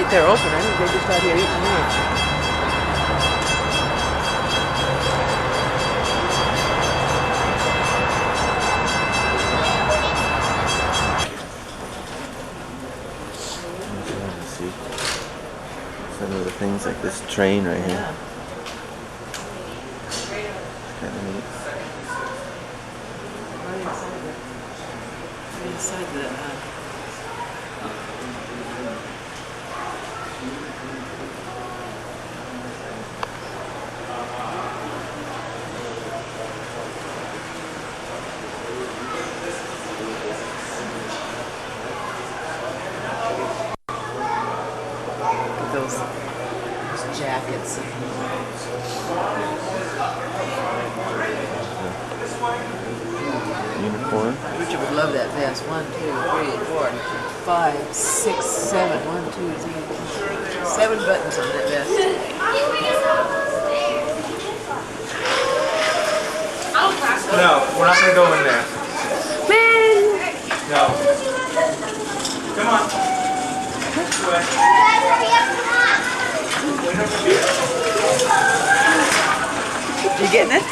think they're open. I think they're just out here eating lunch. See some of the things like this train right here. Kind of neat. Right inside the. Those jackets. Unicorn. Richard would love that vest. 1, 2, 3, 4, 5, 6, 7. 1, 2, 3, 4. 7 buttons on that vest. No, we're not gonna go in there. No. Come on. This way. You getting it?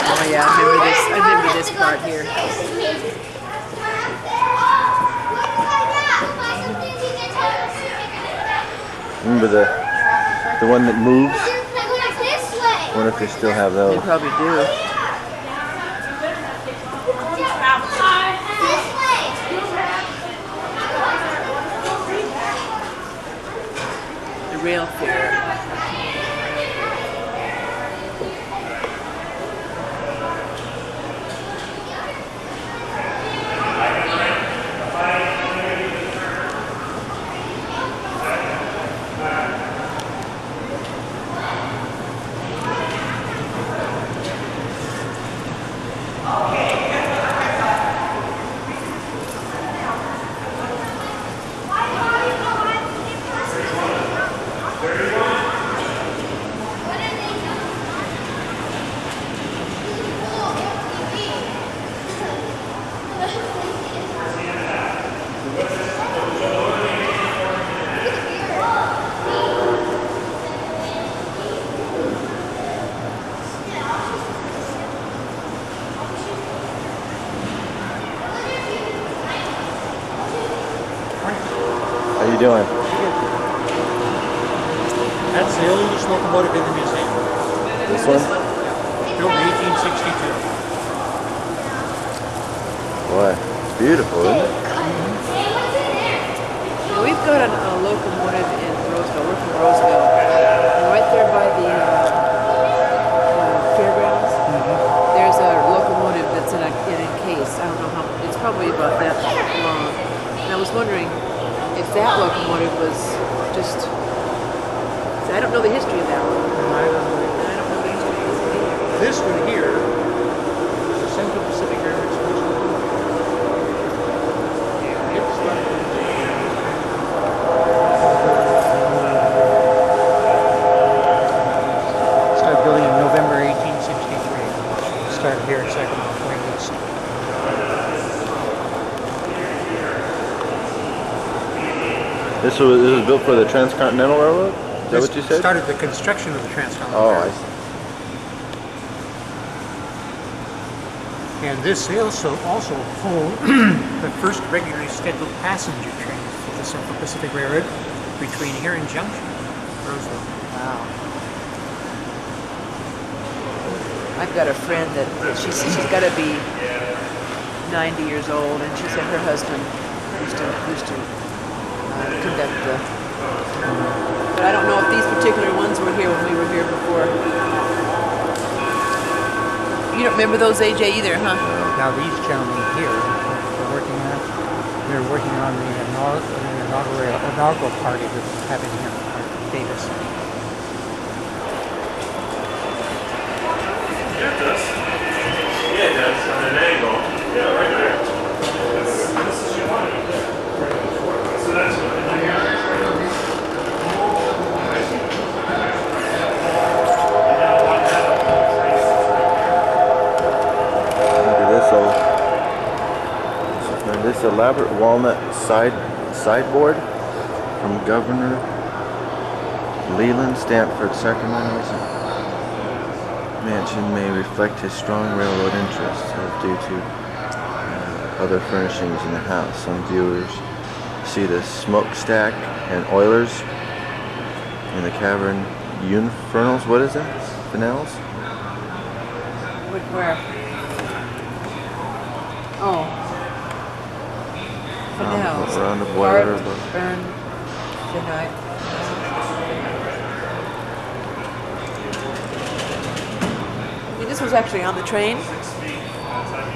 Oh yeah, I remember this part here. Remember the one that moves? I wonder if they still have those. They probably do. The rail fair. How you doing? That's the oldest locomotive in the museum. This one? Built in 1862. Boy, it's beautiful, isn't it? Now, we've got a locomotive in Roseville. We're from Roseville. And right there by the fairgrounds, there's a locomotive that's in a case. I don't know how, it's probably about that long. And I was wondering if that locomotive was just, I don't know the history of that one. I don't know. And I don't know the history of this one either. This one here is the Central Pacific Railroad Station. Started building in November 1863. Started here in Sacramento, going east. This was built for the Transcontinental Railroad? Is that what you said? Started the construction of the Transcontinental Oh, I Railroad. see. And this also hold the first regularly scheduled passenger train for the Central Pacific Railroad between here and Junction, Roseville. Wow. I've got a friend that she's got to be 90 years old, and she said her husband used to conduct the. But I don't know if these particular ones were here when we were here before. You don't remember those, AJ, either, huh? Now these gentlemen here, they're working on the inaugural party that we're having here in Davis. Yeah, it does. Yeah, it does. On an angle. Yeah, right there. This is your one. So that's what this elaborate walnut sideboard from Governor Leland Stanford, Sacramento's mansion may reflect his strong railroad interests due to other furnishings in the house. Some viewers see the smokestack and oilers in the cavern infernals. What is that? Finels? Where? Oh. Finels. Around the boiler. Burn tonight. This was actually on the train?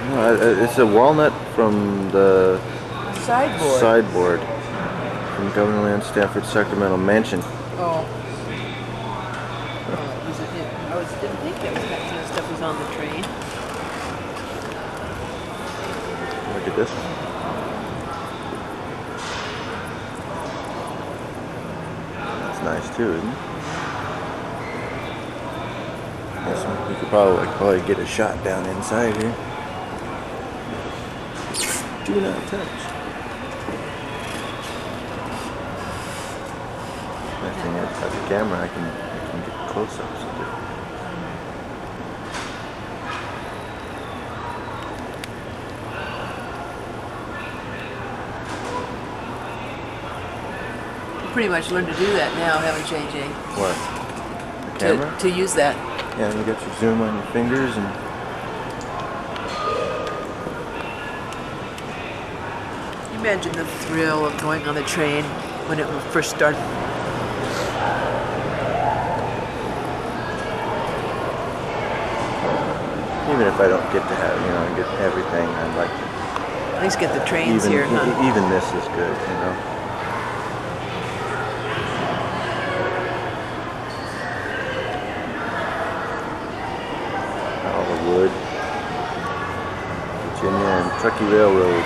No, it's a walnut from the sideboard from Governor Land Stanford Sacramento mansion. Oh. I didn't think that kind of stuff was on the train. Look at this one. That's nice too, isn't it? This one, you could probably get a shot down inside here. Do not touch. I think at the camera I can get close-ups of it. You pretty much learned to do that now, haven't you, AJ? What? The camera? To use that. Yeah, you got your zoom on your fingers and Imagine the thrill of going on the train when it first started. even if I don't get to have, get everything, I'd like to. At least get the trains here, huh? Even this is good, All the wood. Virginia and Truckee Railroad.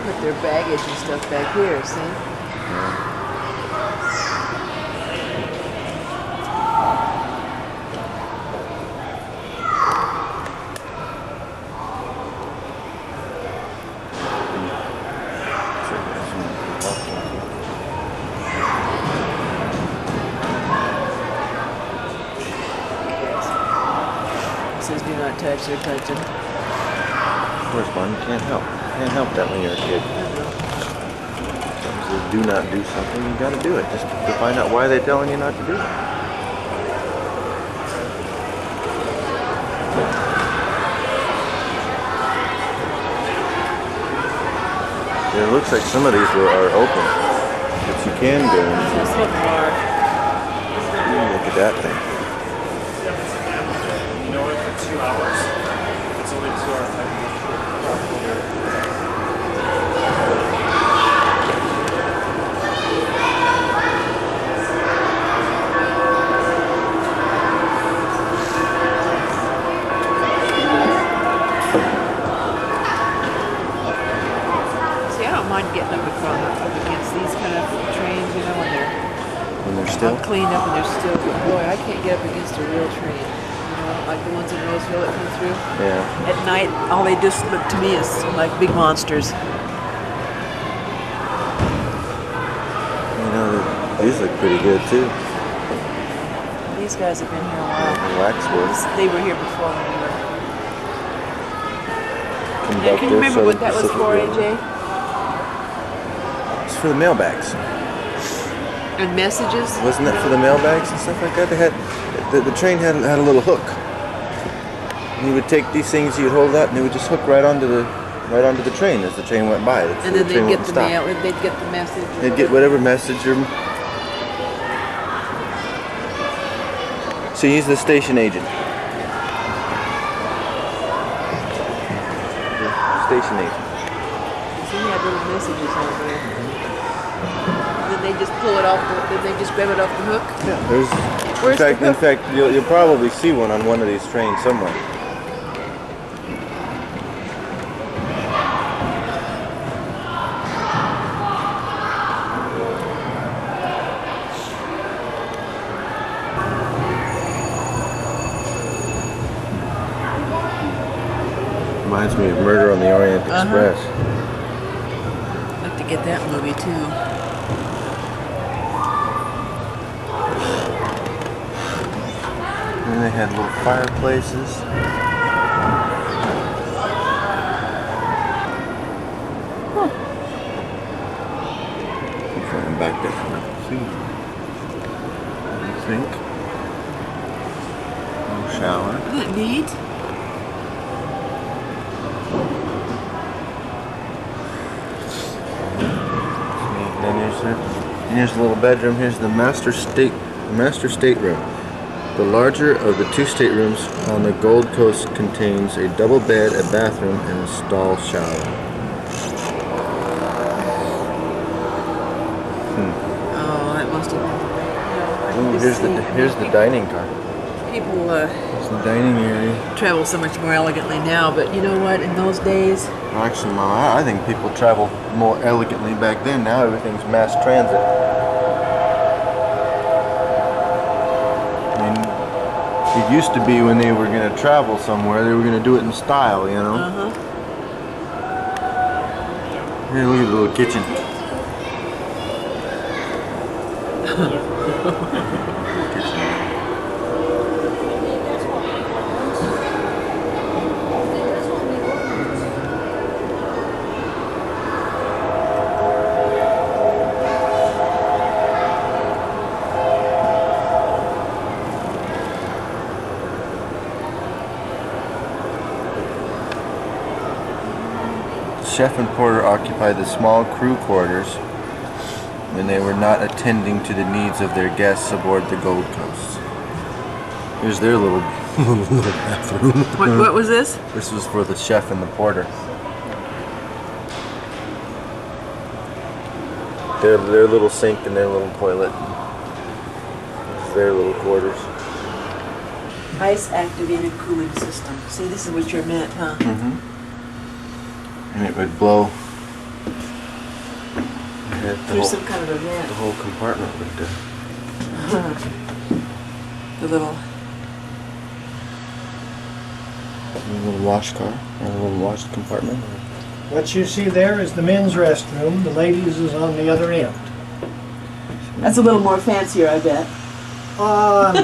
Put their baggage and stuff back here, see? It says do not touch, they're touching. Of course, Mom, you can't help. You can't help that when you're a kid. If they do not do something, you gotta do it. Just to find out why they're telling you not to do it. It looks like some of these are open. But you can go in. Just look more. Look at that thing. You know what, for 2 hours, it's only 2 hours. See, I don't mind getting up against these kind of trains, When they're still. all cleaned up and they're still, but boy, I can't get up against a real train. Like the ones in Roseville that come through. Yeah. At night, all they just look to me is like big monsters. These look pretty good too. These guys have been here a while. Waxwood. They were here before when we were. Conductor, Can you remember what that was Pacific for, Railroad. AJ? It's for the mailbags. And messages? Wasn't that for the mailbags and stuff like that? They had the train had a little hook. And you would take these things, you would hold that, and they would just hook right onto the right onto the train as the train went by. And then they'd get the mail, and they'd get the message. They'd get whatever message or... So he's the station agent. The station agent. So he had little messages on there. And then they just pull it off, then they just grab it off the hook? Yeah, there's... Where's the hook? In fact, you'll probably see one on one of these trains somewhere. Reminds me of Murder on the Orient Express. I'd like to get that movie too. And they had little fireplaces. I'm trying back there. See? Sink. No shower. Isn't that neat? And here's the little bedroom. Here's the master stateroom. The larger of the two staterooms on the Gold Coast contains a double bed, a bathroom, and a stall shower. Oh, that must have been. Here's the dining car. People It's the dining area. travel so much more elegantly now, but you know what? In those days, Well, actually, I think people travel more elegantly back then. Now everything's mass transit. I mean, it used to be when they were going to travel somewhere, they were going to do it in style, you know? Here, look at the little kitchen. Chef and porter occupied the small crew quarters when they were not attending to the needs of their guests aboard the Gold Coast. Here's their little bathroom. what was this? This was for the chef and the porter. Their little sink and their little toilet. This is their little quarters. Ice activated cooling system. See, this is what you're meant, huh? Mm-hmm. And it would blow. Through some kind of a vent. The whole compartment would The little. a little wash car, or a little wash compartment. What you see there is the men's restroom. The ladies is on the other end. That's a little more fancier, I bet. Not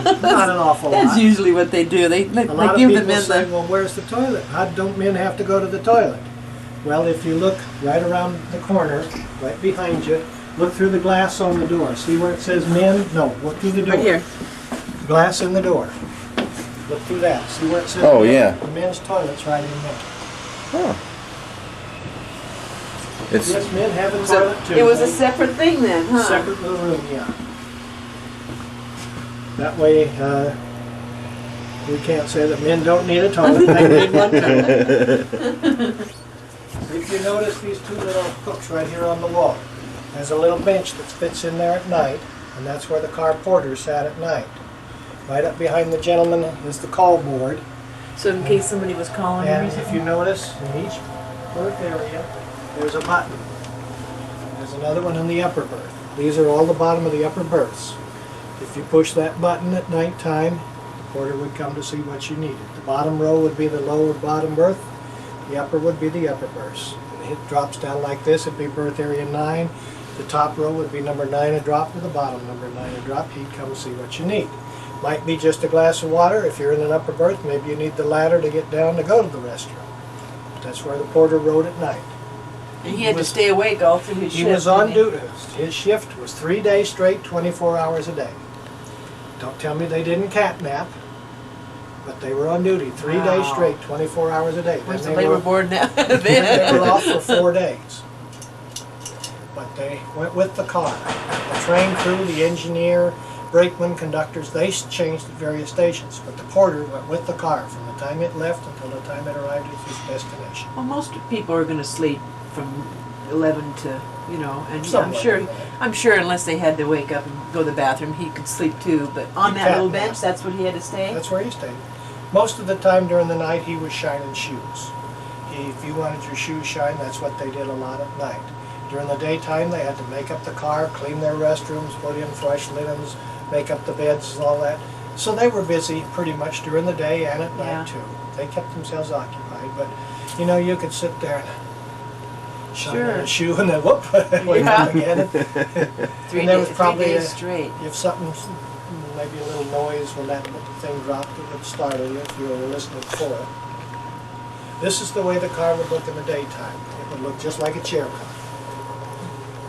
an awful lot. That's usually what they do. They A lot of give the people men say, the. well, where's the toilet? How don't men have to go to the toilet? Well, if you look right around the corner, right behind you, look through the glass on the door. See where it says men? No, look through the door. Right here. Glass in the door. Look through that. See where it says Oh, men? yeah. The men's toilet's right in there. Huh. It's Yes, men have a So toilet too. it was a separate thing then, huh? Separate little room, yeah. That way, we can't say that men don't need a toilet. They need one too. If you notice these two little hooks right here on the wall, there's a little bench that fits in there at night, and that's where the car porter sat at night. Right up behind the gentleman is the call board, So in case somebody was calling or and if something. you notice, in each berth area, there's a button. There's another one in the upper berth. These are all the bottom of the upper berths. If you push that button at night time, the porter would come to see what you needed. The bottom row would be the lower bottom berth. The upper would be the upper berths. And it drops down like this. It'd be berth area 9. The top row would be number 9 a drop to the bottom number 9 a drop. He'd come see what you need. Might be just a glass of water. If you're in an upper berth, maybe you need the ladder to get down to go to the restroom. That's where the porter rode at night. And he had to stay awake all through his He shift. was on didn't duty. His shift was 3 days straight, 24 hours a day. Don't tell me they didn't cat nap. But they were on duty 3 days Wow. straight, 24 hours a day. Where's the Then labor board now? they were off for 4 days. But they went with the car. The train crew, the engineer, brakeman, conductors, they changed at various stations. But the porter went with the car from the time it left until the time it arrived at its destination. Well, most people are going to sleep from 11 to, you know, and Somewhere. I'm sure unless they had to wake up and go to the bathroom, he could sleep too. But on He that little can't bench, nap. that's where he had to stay? That's where he stayed. Most of the time during the night, he was shining shoes. If you wanted your shoes shined, that's what they did a lot at night. During the daytime, they had to make up the car, clean their restrooms, put in fresh linens, make up the beds and all that. So they were busy pretty much during the day and at Yeah. night too. They kept themselves occupied, but you know, you could sit there and shine Sure. a shoe and then whoop, wake up again. And there was probably 3 days straight. If something, maybe a little noise when that thing dropped, it would startle you if you were listening for it. This is the way the car would look in the daytime. It would look just like a chair car.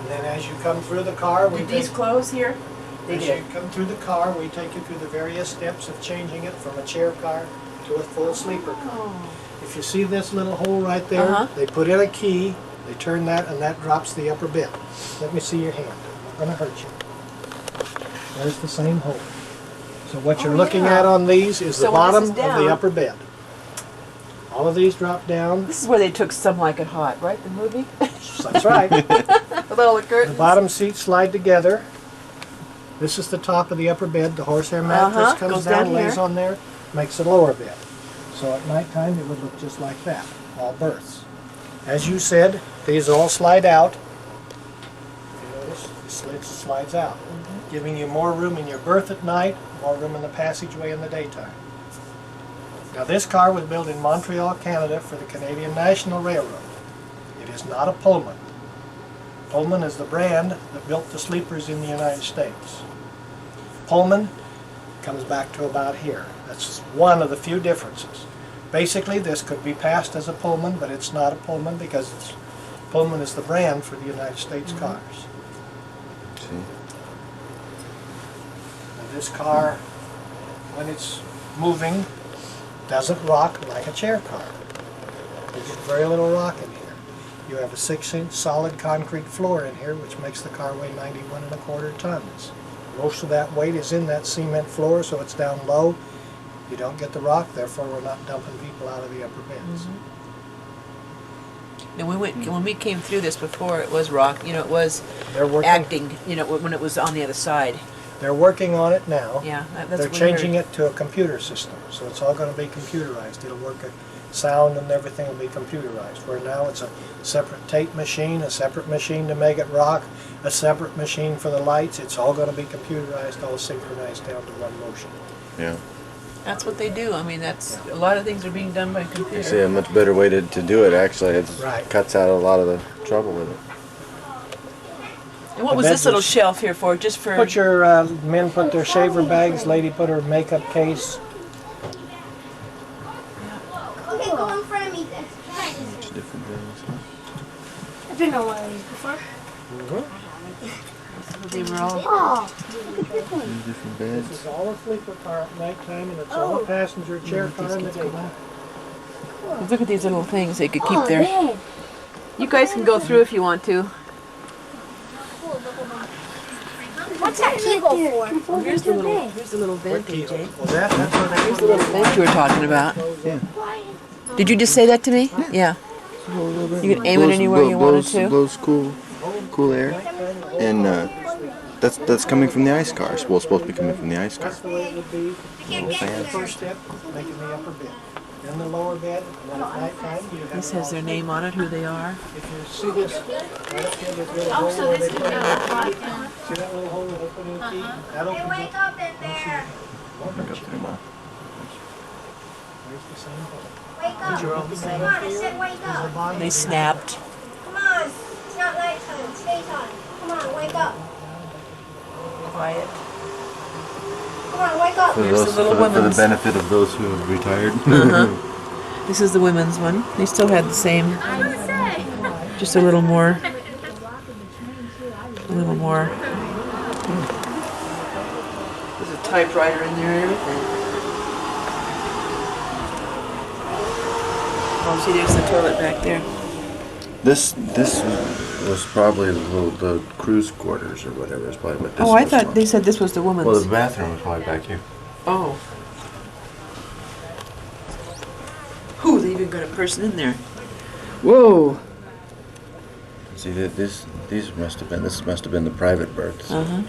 And then as you come through the car, we Did these take, close here? They as did. you come through the car, we take you through the various steps of changing it from a chair car to a full sleeper car. Oh. If you see this little hole right there, Uh-huh. they put in a key, they turn that, and that drops the upper bed. Let me see your hand. I'm gonna hurt you. There's the same hole. So what you're looking yeah. at on these is So the when this bottom is of down- the upper bed. All of these drop down. This is where they took Some Like It Hot, right? The movie? That's right. With all the The curtains. bottom seats slide together. This is the top of the upper bed. The horsehair mattress Uh-huh, comes goes down, down lays here. on there, makes a lower bed. So at nighttime it would look just like that, all berths. As you said, these all slide out. You notice, it slides out, giving you more room in your berth at night, more room in the passageway in the daytime. Now this car was built in Montreal, Canada for the Canadian National Railroad. It is not a Pullman. Pullman is the brand that built the sleepers in the United States. Pullman comes back to about here. That's one of the few differences. Basically, this could be passed as a Pullman, but it's not a Pullman because Pullman is the brand for the United States cars. See? Now this car, when it's moving, doesn't rock like a chair car. There's very little rock in here. You have a 6-inch solid concrete floor in here, which makes the car weigh 91.25 tons. Most of that weight is in that cement floor, so it's down low. You don't get the rock, therefore we're not dumping people out of the upper beds. And when we came through this before, it was rock. You know, it was They're working. acting. You know, when it was on the other side. They're working on it now. Yeah, that's They're what we changing heard. it to a computer system, so it's all going to be computerized. It'll work, sound and everything will be computerized. Where now it's a separate tape machine, a separate machine to make it rock, a separate machine for the lights. It's all going to be computerized, all synchronized down to one motion. Yeah. That's what they do. I mean, that's a lot of things are being done by computer. You see a much better way to do it, actually. It Right. cuts out a lot of the trouble with it. And what The was this beds little is- shelf here for? Just for Put your, men put their shaver bags, lady put her makeup case. Okay, go in front of me then. It's different things. I've been on one of these before. they were all. Oh, Different This beds. is all a sleeper car at nighttime, and it's all a passenger chair car in the daytime. Look at these little things they could keep oh there. man. You guys can go through if you want to. What's that key go for? Oh, here's the little vent, AJ. Well, that's what they Here's the little vent you were talking about. Did you just say that to me? Yeah. You can aim it anywhere you wanted to. Blows cool air, and that's coming from the ice car. It's supposed to be coming from the ice car. That's the way it would be. Little fans. First step, making the upper bed. Then the lower bed, and then at nighttime, you have. This has their name on it, who they are. If you see this, right up here, there's a little hole where they put in the key. See that little hole where they put in the key? That opens Wake up. up in there. There's the same hole. Wake up. Come on, I said wake There's the up. bottom. They snapped. Come on. It's not nighttime. It's daytime. Come on, wake up. Quiet. Come on, wake up. For Here's the those, little for the women's. benefit of those who have retired. This is the women's one. They still had the same, just a little more. There's a typewriter in there and everything. Oh, see, there's the toilet back there. This was probably the cruise quarters or whatever. Is probably what this Oh, I was thought from. they said this was the woman's. Well, the bathroom was probably back here. Oh. Ooh, they even got a person in there. Whoa. See, this must have been the private berths. Uh-huh.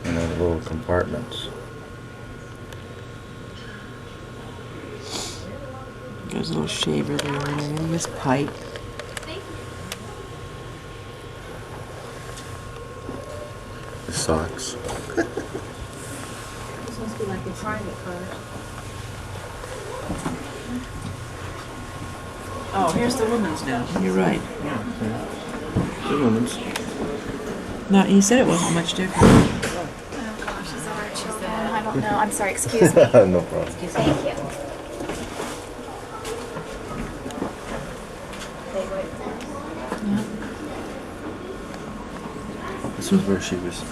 You know, the little compartments. There's a little shaver there and everything. This pipe. The socks. This must be like the private car. Oh, here's the woman's now. You're right. The women's. No, he said it wasn't much different. Oh gosh, is that our children? I don't know. I'm sorry, excuse me. No problem. Thank you. This was where she was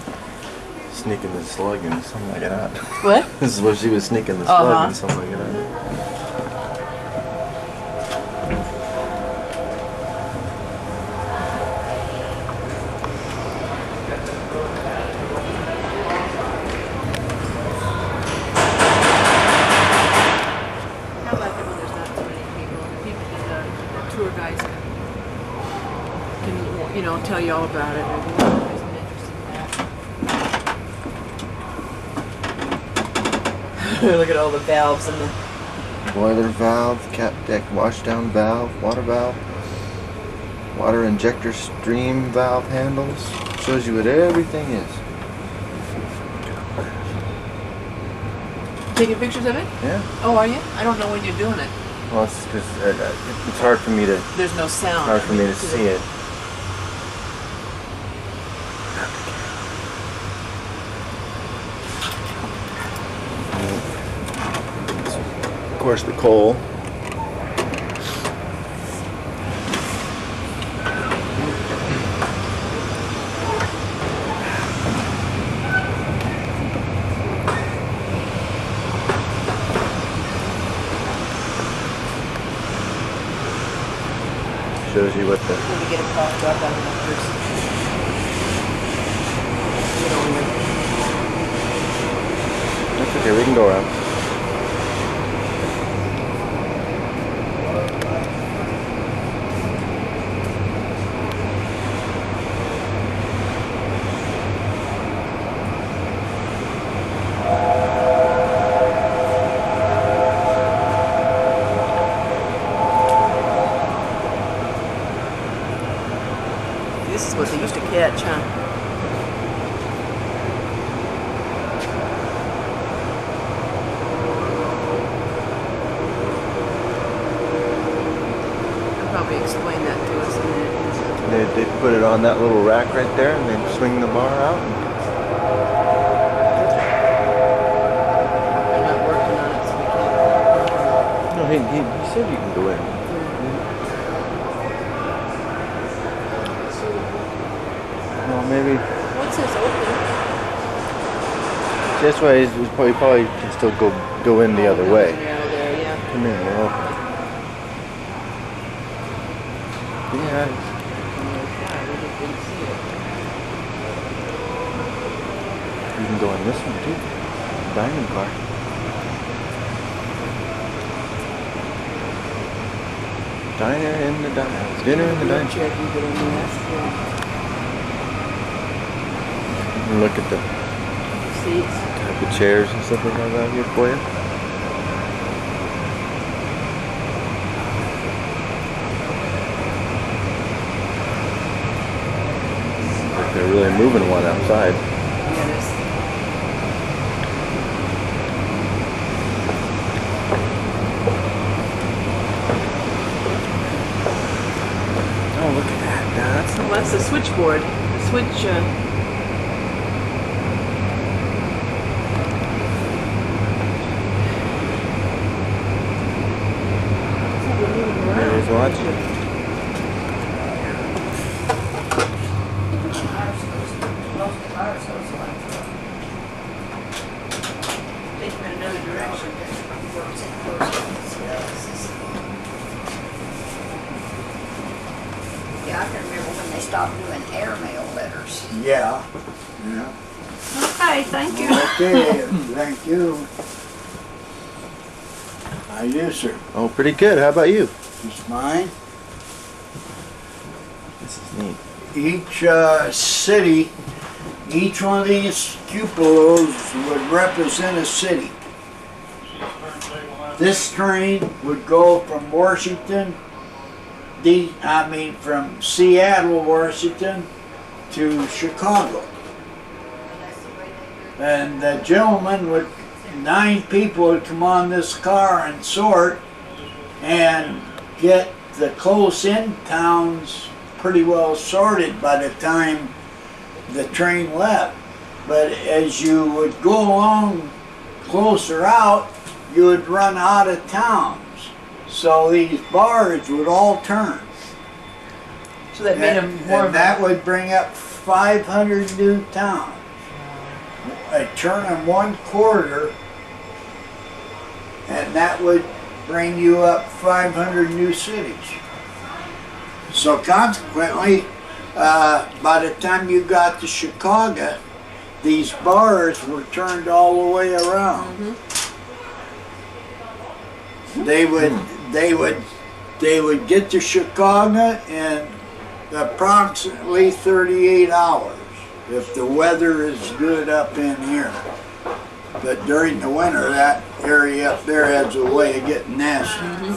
sneaking the slug and something like that. What? This is where she was sneaking the slug Uh-huh. and something like that. I like it when there's not too many people. The tour guides can, you know, tell you all about it. There's an interest in that. Look at all the valves and the. Boiler valve, cap deck washdown valve, water valve, water injector stream valve handles. Shows you what everything is. Taking pictures of it? Yeah. Oh, are you? I don't know when you're doing it. Well, it's just it's hard for me to There's no sound. hard for me to see it. Of course, the coal. Shows you what the Let me get a cough drop out of my purse. Get over here. That's okay, we can go around. This is what they used to catch, huh? They'll probably explain that to us in a minute. They put it on that little rack right there and they swing the bar out. And They're not working on it, so we can't. no, he said you can go in. Well, maybe What's this open? that's why he's probably can still go in the other way. Yeah, there, yeah. Come in, we're open. Yeah. You can go in this one too. Dining car. Diner in the diner. Dinner in the diner. Wheelchair, you get in there, yeah. And look at the Seats. type of chairs and stuff like that here for you. Like they're really moving one outside. Yeah, there's. Oh, look at that. That's Well, that's the switchboard. The switch. He's watching. Take them in another direction. about doing airmail letters. Yeah. Yeah. Okay, thank you. Okay, thank you. I do, sir. Oh, pretty good. How about you? It's mine. This is neat. Each city, each one of these cupolas would represent a city. This train would go from Washington, from Seattle, Washington to Chicago. And the gentleman would, 9 people would come on this car and sort and get the close-in towns pretty well sorted by the time the train left. But as you would go along closer out, you would run out of towns. So these bars would all turn. So that made them more and of that a, would bring up 500 new towns. A turn in 1/4, and that would bring you up 500 new cities. So consequently, by the time you got to Chicago, these bars were turned all the way around. They would get to Chicago in approximately 38 hours if the weather is good up in here. But during the winter, that area up there has a way of getting nasty.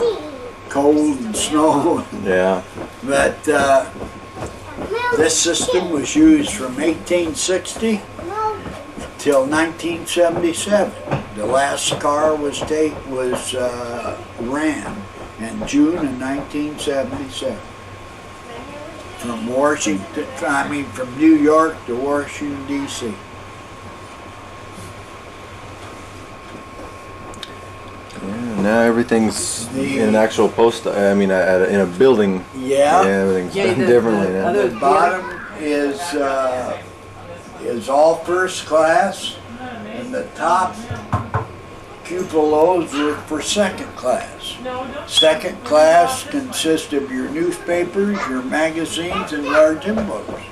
Cold and snow. Yeah. But this system was used from 1860 till 1977. The last car was ran in June of 1977. From from New York to Washington, D.C. Yeah, now everything's in an actual post. In a building. Yeah. Everything's done differently now. The bottom is all first class, and the top cupolas were for second class. Second class consists of your newspapers, your magazines, and large envelopes.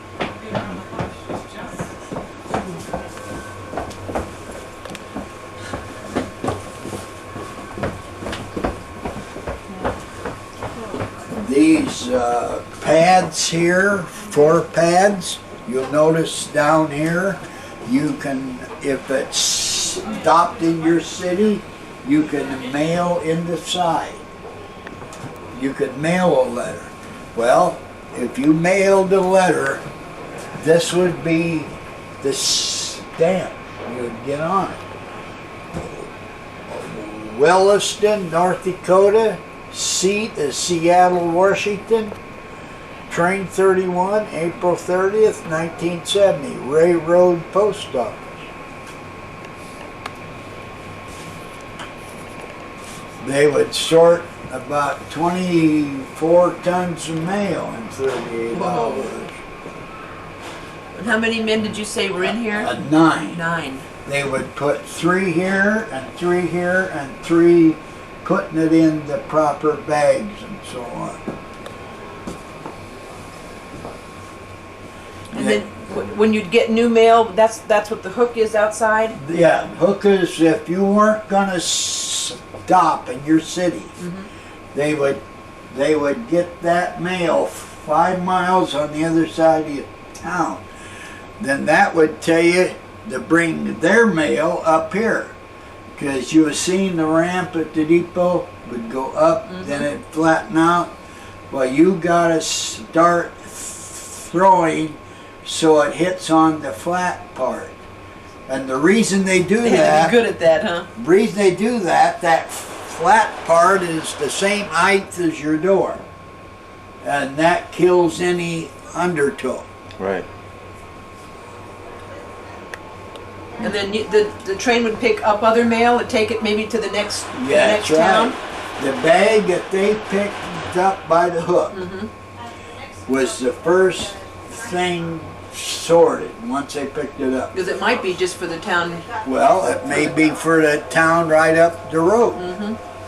These pads here, 4 pads, you'll notice down here, you can, if it's stopped in your city, you can mail in the side. You could mail a letter. Well, if you mailed a letter, this would be the stamp you would get on it. Williston, North Dakota, seat is Seattle, Washington. Train 31, April 30th, 1970, Ray Road Post Office. They would sort about 24 tons of mail in 38 hours. and how many men did you say were in here? 9. 9. They would put 3 here and 3 here and 3 putting it in the proper bags and so on. And then when you'd get new mail, that's what the hook is outside? Yeah, hookers, if you weren't gonna stop in your city, they would get that mail 5 miles on the other side of town. Then that would tell you to bring their mail up here. Because you were seeing the ramp at the depot would go up, then it'd flatten out. Well, you gotta start throwing so it hits on the flat part. And the reason they do They that, had to be good at that, huh? the reason they do that, that flat part is the same height as your door. And that kills any undertow. Right. And then the train would pick up other mail and take it maybe to the next, Yeah, that's town? right. The bag that they picked up by the hook was the first thing sorted once they picked it up. Because it might be just for the town. Well, it may be for the town right up the road.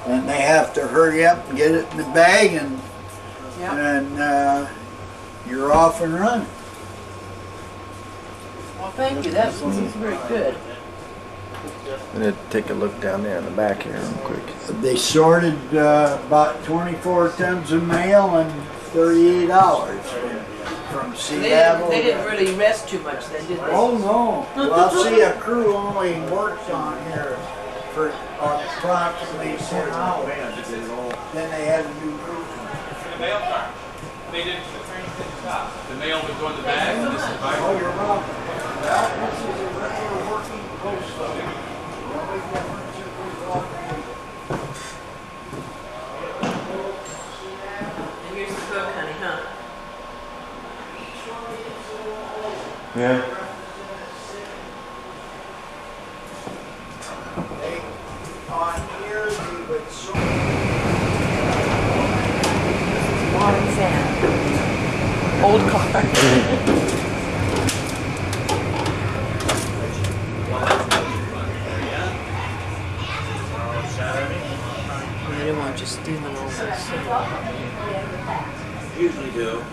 And they have to hurry up and get it in the bag and you're off and running. Well, thank you. That was very good. I'm gonna take a look down there in the back here real quick. They sorted about 24 tons of mail in 38 hours from Seattle. They didn't really rest too much then, did they? Oh no! Well, see, a crew only works on here for approximately 10 hours. Then they had a new crew. The mail car. They didn't, the train didn't stop. The mail would go in the bag and this is by. Oh, you're wrong. Well, this is a regular working post office. The only difference is we walk in. And here's the book, honey, huh? Yeah. They, on here, they would sort Water and sand. Old car. They didn't want you stealing all this. Usually do,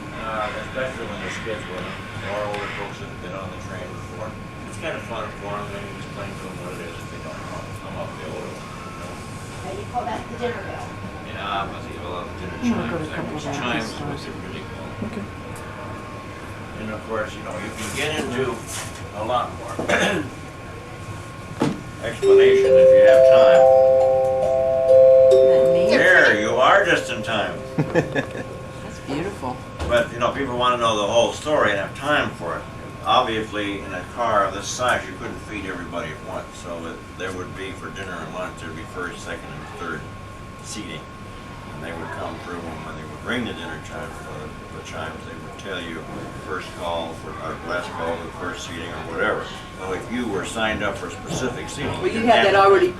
especially when there's kids with them, or older folks that have been on the train before. It's kind of fun for them, then you explain to them what it is if they don't know. I'm up the older one, you know. And you call that the dinner bell. Yeah, I must have a lot of dinner You wanna go to a chimes. couple of Chimes those was pretty cool. Okay. And of course, you know, you can get into a lot more explanation if you have time. Isn't that neat? There, you are just in time. That's beautiful. But, you know, people want to know the whole story and have time for it. Obviously, in a car of this size, you couldn't feed everybody at once. So there would be, for dinner and lunch, there would be first, second, and third seating. And they would come through when they would ring the dinner chimes, the chimes, they would tell you first call, or last call to the first seating, or whatever. So if you were signed up for a specific seating, Well, you didn't had that have to- already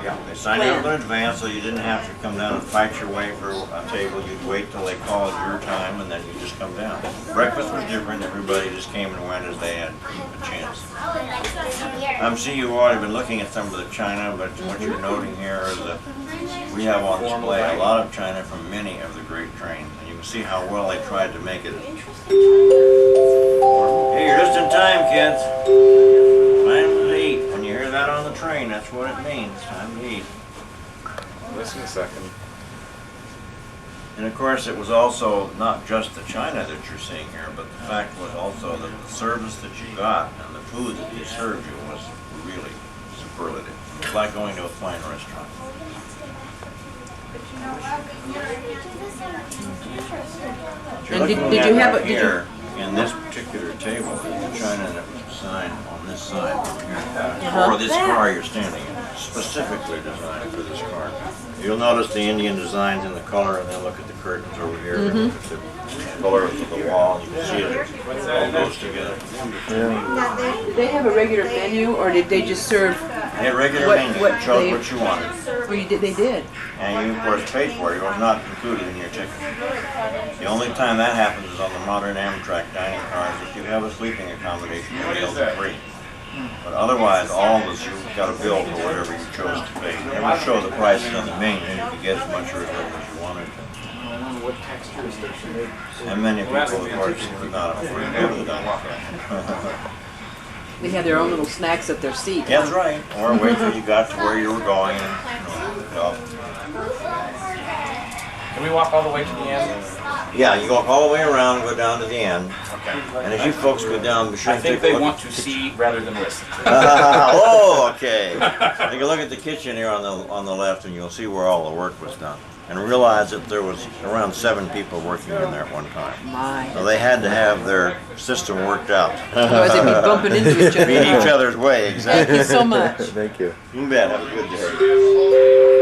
Yeah, they signed you up in planned. advance, so you didn't have to come down and fight your way for a table. You'd wait till they called your time, and then you just come down. Breakfast was different. Everybody just came and went as they had a chance. I'm seeing you've already been looking at some of the china, but what you're noting here is that we have on display a lot of china from many of the great trains, and you can see how well they tried to make it. Hey, you're just in time, kids. Time to eat. When you hear that on the train, that's what it means. Time to eat. Listen a second. And of course, it was also not just the china that you're seeing here, but the fact was also that the service that you got and the food that they served you was really superlative. It was like going to a fine restaurant. What you're And did looking you at have right a- did you- here, in this particular table, is the china that was designed on this side over here. For this car you're standing in, specifically designed for this car. You'll notice the Indian designs in the color, and then look at the curtains over here, and look at the color of the wall, you can see it all goes together. Did they have a regular menu, or did they just serve? They had regular What- menu, what you chose they- what you wanted. Well, you did. They did. And you, of course, paid for it. It was not included in your ticket. The only time that happens is on the modern Amtrak dining cars. If you have a sleeping accommodation, your meals are free. But otherwise, all this, you got a bill for whatever you chose to pay. They will show the prices on the menu. You could get as much or as little as you wanted to. What tax jurisdiction they. And many people, of course, could not afford to go to the dining car. They had their own little snacks at their seat. Yeah, that's right. Or wait till you got to where you were going and, go. Can we walk all the way to the end? Yeah, you walk all the way around and go down to the end. Okay. And as you folks go down, be sure I to think take a they look. want to see rather than listen. Oh, okay. Take a look at the kitchen here on the left, and you'll see where all the work was done. And realize that there was around 7 people working in there at one time. My. So they had to have their system worked out. Otherwise they'd be bumping into each other. Be in each other's way, Thank exactly. you so much. Thank you. You bet. Have a good day.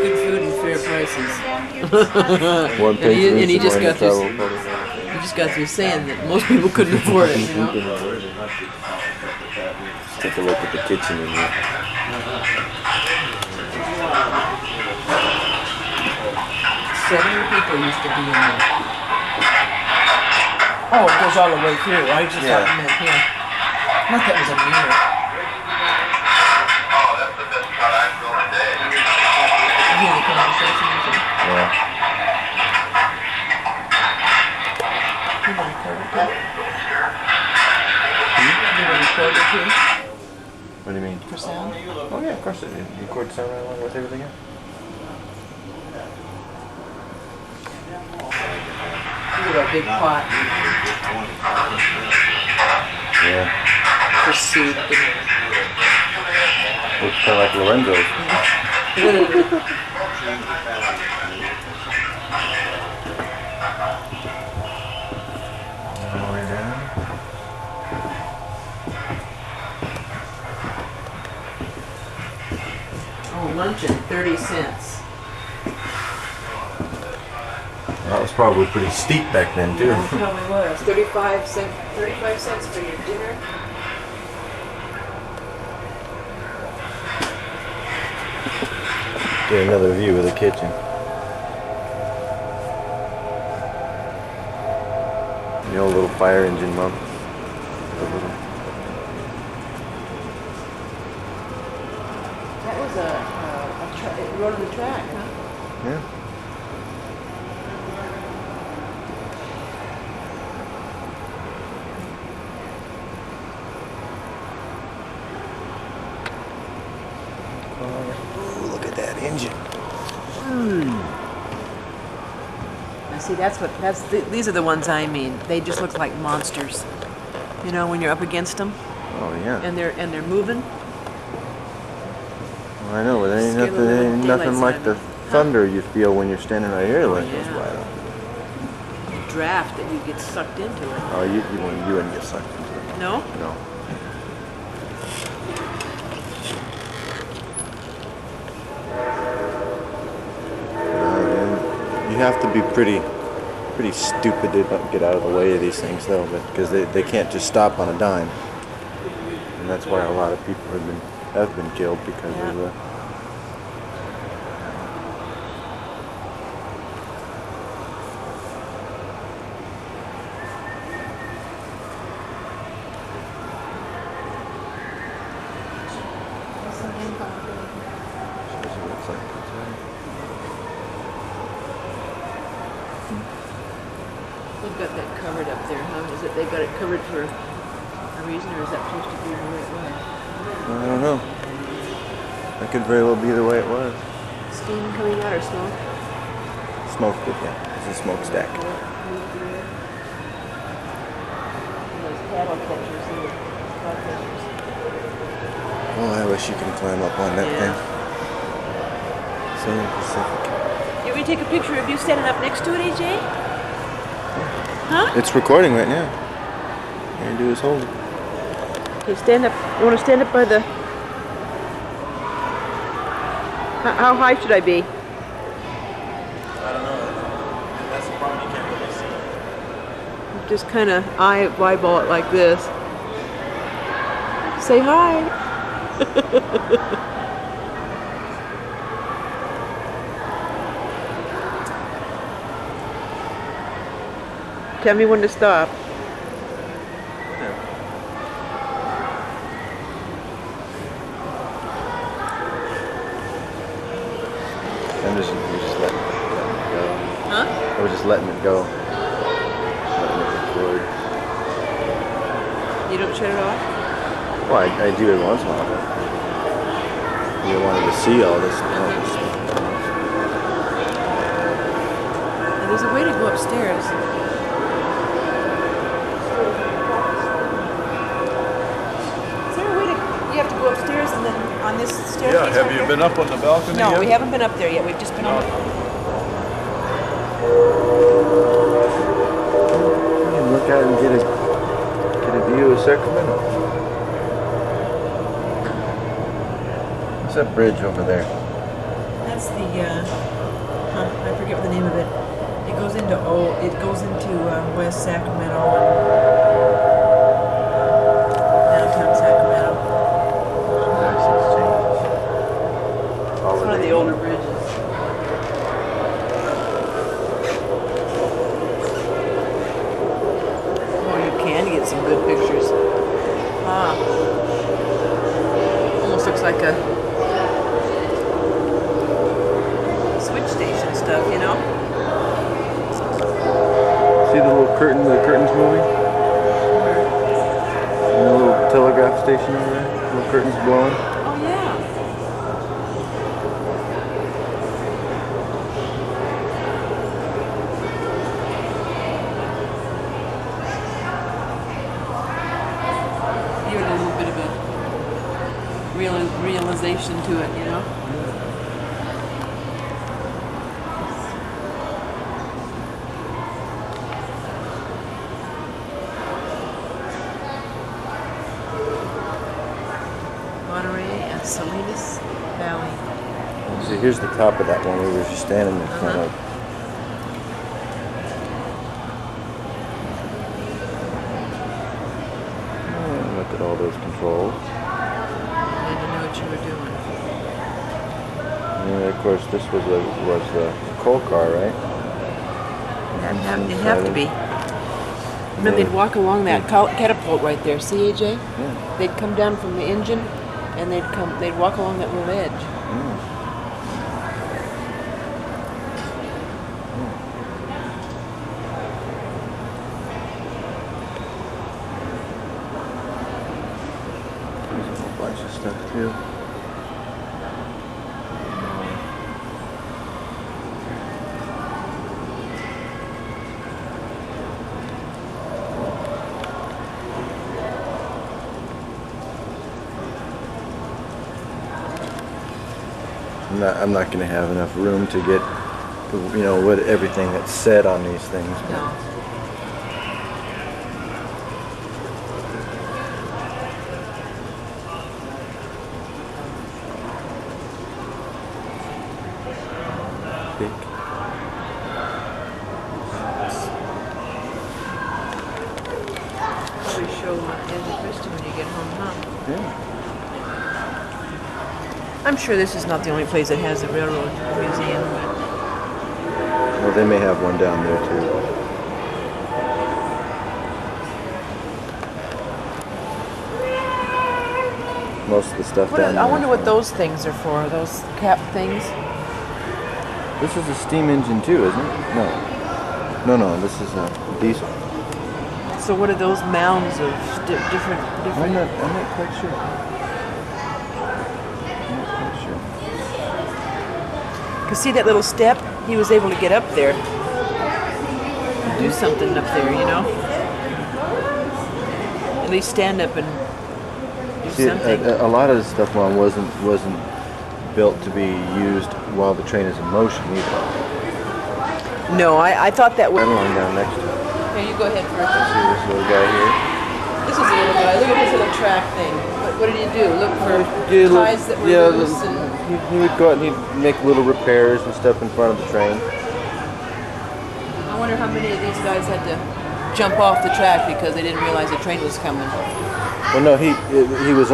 Good food and fair prices. One And he just got through. travel public. You just got through saying that most people couldn't afford it. You know. Take a look at the kitchen in here. 70 people used to be in there. Oh, it goes all the way through. I just Yeah. thought you meant here. Not that it was a mirror. You hear the conversation? Yeah. Of course, it records sound right along with everything else. Look at a big pot Yeah. for soup. Looks kind of like Lorenzo's. All the way down. Oh, luncheon, 30 cents. That was probably pretty steep back then too. Yeah, it probably was. 35 cents for your dinner. Get another view of the kitchen. The old little fire engine, Mom. That was it rode on the track, huh? Yeah. Oh, look at that engine. Now see, these are the ones I mean. They just look like monsters. You know, when you're up against them Oh yeah. and they're moving. Well, I know, but there ain't Scare the nothing, little ain't nothing daylights like out the of me. thunder you feel when you're standing right here like this yeah. wide open. The draft that you get sucked into it. Oh, you wouldn't get sucked into it. No? No. You have to be pretty stupid to get out of the way of these things, though, because they can't just stop on a dime, and that's why a lot of people have been killed because of the. They've got that covered up there, huh? Is it they got it covered for a reason, or is that supposed to be the way it was? I don't know. That could very well be the way it was. Steam coming out or smoke? Smoke, yeah. It's a smokestack. And those cattle catchers and cow catchers. Oh, I wish you could climb up on that thing. So Pacific. You want me to take a picture of you standing up next to it, AJ? Huh? It's recording right now. All you do is hold it. Okay, stand up. You want to stand up by the... How high should I be? I don't know. That's the problem. You can't really see. Just kind of eyeball it like this. Say hi. Tell me when to stop. We're just letting it go. Huh? We're just letting it go. Letting it record. You don't shut it off? Well, I do it once in a while. But you wanted to see all this stuff. And there's a way to go upstairs. Is there a way to... You have to go upstairs and then on this staircase? Yeah, have you been up on the balcony No, yet? we haven't been up there yet. We've just been on the... You can look out and get a view of Sacramento. What's that bridge over there? That's the, I forget what the name of it. It goes into West Sacramento and downtown Sacramento. It's one of the older bridges. Oh, you can get some good pictures. Ah. Almost looks like a switch station stuff, you know? See the little curtain? The curtain's moving. And the little telegraph station over there. Little curtain's blowing. Oh yeah. civilization to it, you know? Monterey and Salinas Valley. See, here's the top of that one we were just standing in front of. And look at all those controls. I didn't know what you were doing. And of course, this was the coal car, right? It'd have to be. Remember, they'd walk along that catapult right there. See, AJ? Yeah. They'd come down from the engine, and they'd walk along that little edge. There's a whole bunch of stuff too. I'm not going to have enough room to get, you know, what everything that's said on these things. No. Big. Probably show Andy Christie when you get home, huh? Yeah. I'm sure this is not the only place that has a railroad museum, but Well, they may have one down there too. Most of the stuff down there. I wonder what those things are for, those cap things. This is a steam engine too, isn't it? No, this is a diesel. So what are those mounds of different? I'm not quite sure. Cause see that little step? He was able to get up there, do something up there, you know. At least stand up and do See, something. a lot of the stuff wasn't built to be used while the train is in motion either. No, I thought that was. Right along down next to it. Here, you go ahead first. See this little guy here? This is a little guy. Look at this little track thing. What did he do? Look for ties that were loose and. He would go out and he'd make little repairs and stuff in front of the train. I wonder how many of these guys had to jump off the track because they didn't realize the train was coming. Well, no, he was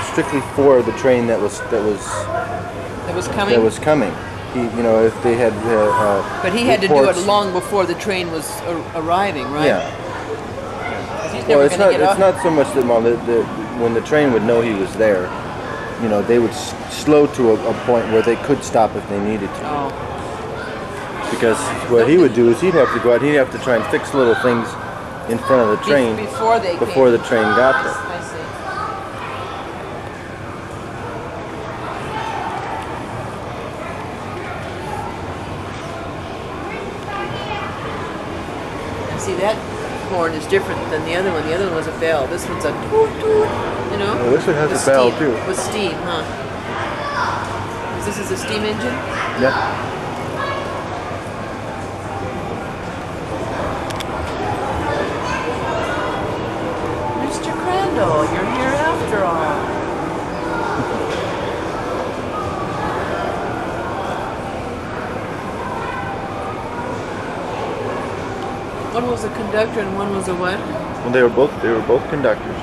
strictly for the train that was coming. He, you know, if they had. But he had to do it long before the train was arriving, right? Yeah. He's Well, never gonna get it's off. not so much that when the train would know he was there, you know, they would slow to a point where they could stop if they needed to. Oh. Because what he would do is he'd have to go out, he'd have to try and fix little things in front of the train before the train got there. I see. And see, that horn is different than the other one. The other one was a bell. This one's a toot toot, you know? Oh, this one has With a bell, steam, too. With steam, huh? This is a steam engine? Yeah. Mr. Crandall, you're here after all. One was a conductor and one was a what? Well, they were both conductors.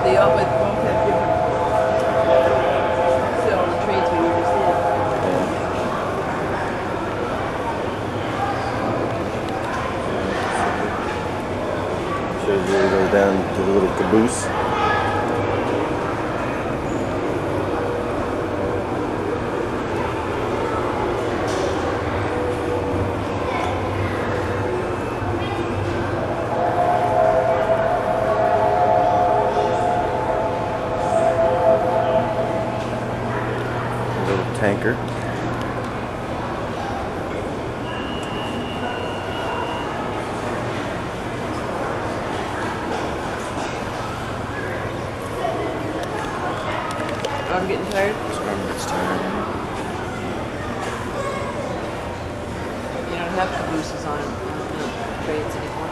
They all both have different cell traits we were just Shows you it goes down to the little caboose. Tanker. arm getting tired? His arm gets tired. You don't have cabooses on the trains anymore.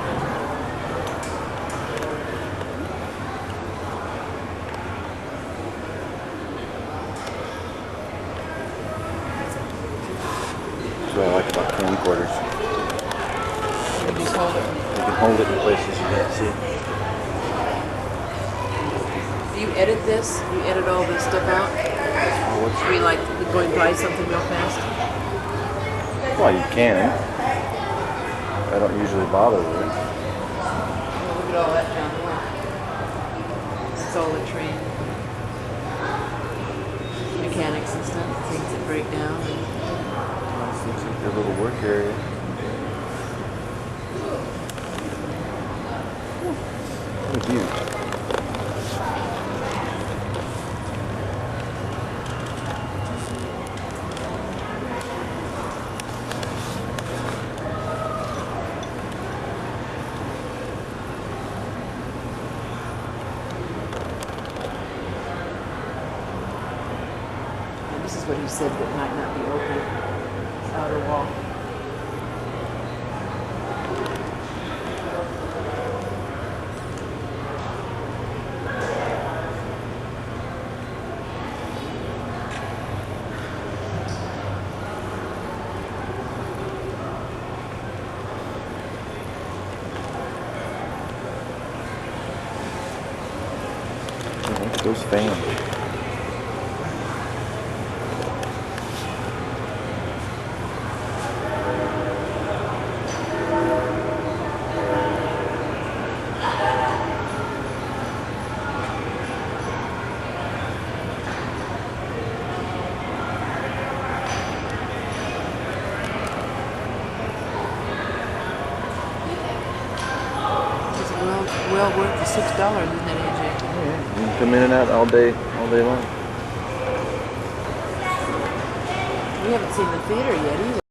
That's what I like about camcorders. You just hold it. You can hold it in places you can't see. Do you edit this? You edit all this stuff out? Oh, what's I mean, like going by something real fast? Well, you can. I don't usually bother with it. Oh, look at all that down there. It's all the train mechanics and stuff, things that break down. This looks like their little work area. What a view. And this is what he said that might not be open. This outer wall. Look at those fans. It's well worth the $6, isn't it, AJ? Yeah, you can come in and out all day long. We haven't seen the theater yet either.